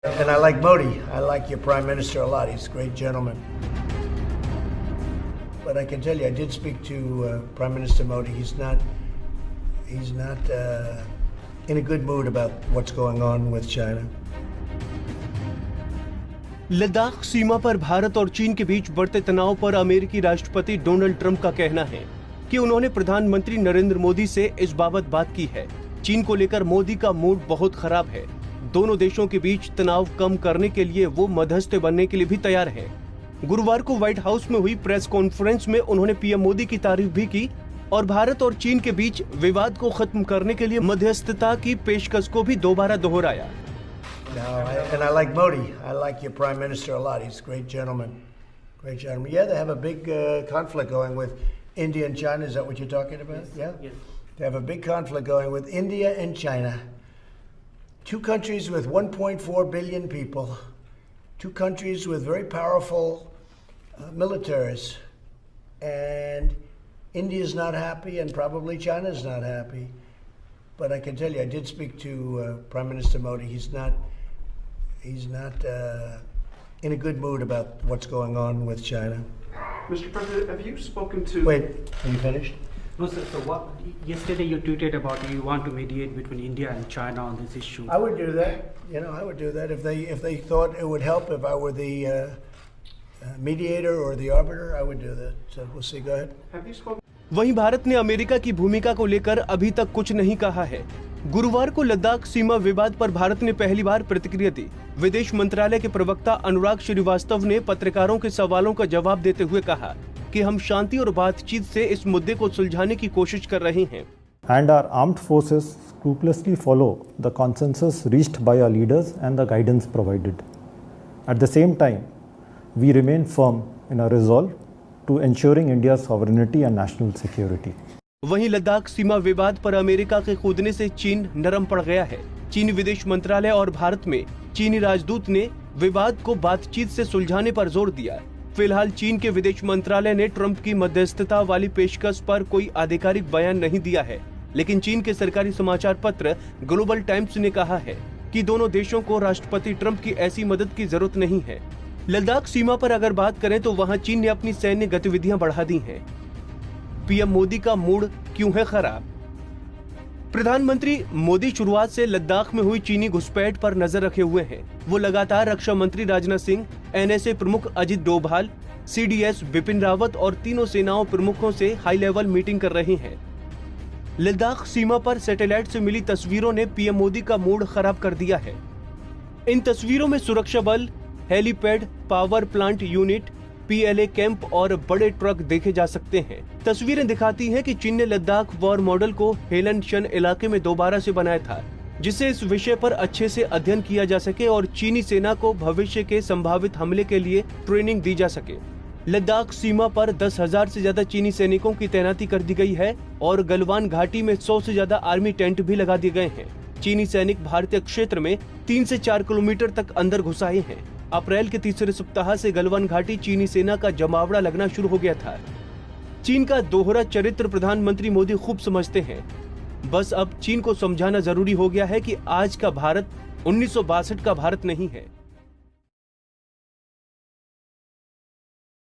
And I like Modi. I like your Prime Minister a lot. He's a great gentleman. But I can tell you, I did speak to Prime Minister Modi. He's not in a good mood about what's going on with China. Ladakh सीमा पर भारत और चीन के बीच बढ़ते तनाव पर अमेरिकी राष्ट्रपति Donald Trump का कहना है कि उन्होंने प्रधानमंत्री नरेंद्र मोदी से इस बाबत बात की है। चीन को लेकर मोदी का मूड बहुत खराब है। दोनों देशों के बीच तनाव कम करने के लिए वो मध्यस्थ बनने के लिए भी तैयार हैं। गुरुवार को व्हाइट हाउस में हुई प्रेस कॉन्फ्रेंस में उन्होंने पीएम मोदी की तारीफ भी की और भारत और चीन के बीच विवाद को खत्म करने के लिए मध्यस्थता की पेशकश को भी दोबारा दोहराया। And I like Modi. I like your Prime Minister a lot. He's a great gentleman. Great gentleman. Yeah, they have a big conflict going with India and China. Is that what you're talking about? Yes, yeah? yes. They have a big conflict going with India and China. Two countries with 1.4 billion people. Two countries with very powerful militaries. And India's not happy and probably China's not happy. But I can tell you, I did speak to Prime Minister Modi. He's not in a good mood about what's going on with China. Mr. President, have you spoken to... Wait, are you finished? No, sir. So yesterday you tweeted about you want to mediate between India and China on this issue. I would do that. I would do that if they thought it would help. If I were the mediator or the arbiter, I would do that. So we'll see. Go ahead. Have you spoken... वहीं भारत ने America की भूमिका को लेकर अभी तक कुछ नहीं कहा है। गुरुवार को लद्दाख सीमा विवाद पर भारत ने पहली बार प्रतिक्रिया दी। विदेश मंत्रालय के प्रवक्ता अनुराग श्रीवास्तव ने पत्रकारों के सवालों का जवाब देते हुए कहा कि हम शांति और बातचीत से इस मुद्दे को सुलझाने की कोशिश कर रहे हैं। And our armed forces scrupulously follow the consensus reached by our leaders and the guidance provided. At the same time, we remain firm in our resolve to ensuring India's sovereignty and national security. वहीं लद्दाख सीमा विवाद पर America के कूदने से चीन नरम पड़ गया है। चीनी विदेश मंत्रालय और भारत में चीनी राजदूत ने विवाद को बातचीत से सुलझाने पर जोर दिया। फिलहाल चीन के विदेश मंत्रालय ने ट्रंप की मध्यस्थता वाली पेशकश पर कोई आधिकारिक बयान नहीं दिया है, लेकिन चीन के सरकारी समाचार पत्र ग्लोबल टाइम्स ने कहा है कि दोनों देशों को राष्ट्रपति ट्रंप की ऐसी मदद की जरूरत नहीं है। लद्दाख सीमा पर अगर बात करें तो वहां चीन ने अपनी सैन्य गतिविधियां बढ़ा दी हैं। पीएम मोदी का मूड क्यों है खराब? प्रधानमंत्री मोदी शुरुआत से लद्दाख में हुई चीनी घुसपैठ पर नजर रखे हुए हैं। वो लगातार रक्षा मंत्री राजनाथ सिंह, एनएसए प्रमुख अजित डोभाल, सीडीएस बिपिन रावत और तीनों सेनाओं प्रमुखों से हाई लेवल मीटिंग कर रहे हैं। लद्दाख सीमा पर सैटेलाइट से मिली तस्वीरों ने पीएम मोदी का मूड खराब कर दिया है। इन तस्वीरों में सुरक्षा बल, helipad, power plant unit, PLA camp और बड़े ट्रक देखे जा सकते हैं। तस्वीरें दिखाती हैं कि चीन ने लद्दाख वॉर मॉडल को हेलनशन इलाके में दोबारा से बनाया था, जिससे इस विषय पर अच्छे से अध्ययन किया जा सके और चीनी सेना को भविष्य के संभावित हमले के लिए ट्रेनिंग दी जा सके। लद्दाख सीमा पर 10,000 से ज्यादा चीनी सैनिकों की तैनाती कर दी गई है और गलवान घाटी में 100 से ज्यादा आर्मी टेंट भी लगा दिए गए हैं। चीनी सैनिक भारतीय क्षेत्र में 3 से 4 किलोमीटर तक अंदर घुस आए हैं। अप्रैल के तीसरे सप्ताह से गलवान घाटी चीनी सेना का जमावड़ा लगना शुरू हो गया था। चीन का दोहरा चरित्र प्रधानमंत्री मोदी खूब समझते हैं। बस अब चीन को समझाना जरूरी हो गया है कि आज का भारत 1962 का भारत नहीं है।